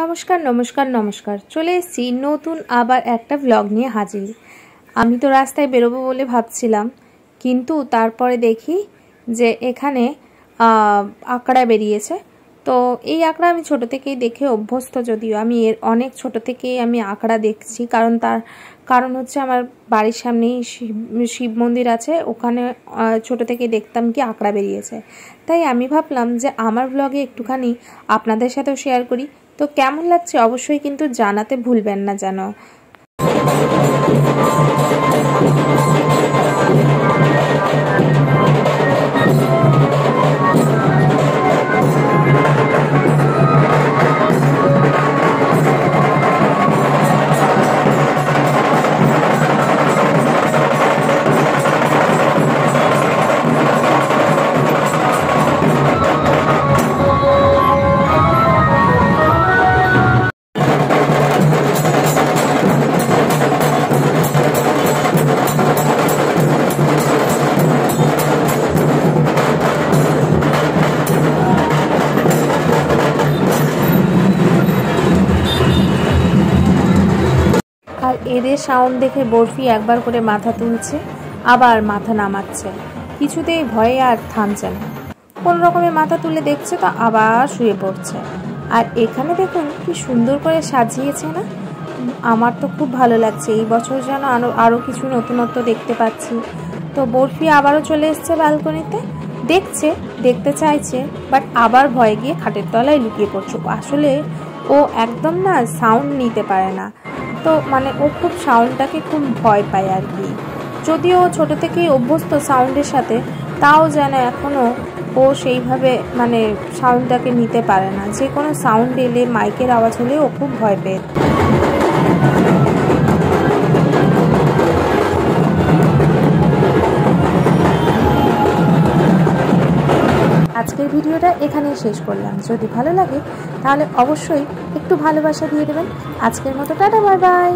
নমস্কার নমস্কার নমস্কার চলে এসেছি নতুন আবার একটা ব্লগ নিয়ে হাজির। আমি তো রাস্তায় বেরোবো বলে ভাবছিলাম, কিন্তু তারপরে দেখি যে এখানে আঁকড়া বেরিয়েছে। তো এই আঁকড়া আমি ছোট থেকেই দেখে অভ্যস্ত, যদিও আমি এর অনেক ছোট থেকেই আমি আঁকড়া দেখছি, কারণ হচ্ছে আমার বাড়ির সামনেই শিব মন্দির আছে, ওখানে ছোট থেকে দেখতাম কি আঁকড়া বেরিয়েছে। তাই আমি ভাবলাম যে আমার ব্লগে একটুখানি আপনাদের সাথেও শেয়ার করি। তো কেমন লাগছে অবশ্যই কিন্তু জানাতে ভুলবেন না যেন। আর এদের সাউন্ড দেখে বরফি একবার করে মাথা তুলছে, আবার মাথা নামাচ্ছে, কিছুতেই ভয়ে আর থামছে না। কোন রকমে মাথা তুলে দেখছে তো আবার শুয়ে পড়ছে। আর এখানে দেখুন কি সুন্দর করে সাজিয়েছে না, আমার তো খুব ভালো লাগছে। এই বছর যেন আরও কিছু নতুনত্ব দেখতে পাচ্ছি। তো বরফি আবারও চলে এসছে ব্যালকনিতে, দেখতে চাইছে, বাট আবার ভয়ে গিয়ে খাটের তলায় লুকিয়ে পড়ছে। আসলে ও একদম না সাউন্ড নিতে পারে না, তো মানে ও খুব সাউন্ডটাকে খুব ভয় পায় আর কি। যদিও ও ছোটো থেকেই অভ্যস্ত সাউন্ডের সাথে, তাও যেন এখনও ও সেইভাবে মানে সাউন্ডটাকে নিতে পারে না। যে কোনো সাউন্ড এলে, মাইকের আওয়াজ হলে ও খুব ভয় পেয়ে। আজকের ভিডিওটা এখানেই শেষ করলাম। যদি ভালো লাগে তাহলে অবশ্যই একটু ভালোবাসা দিয়ে দেবেন। আজকের মতো টাটা, বাই বাই।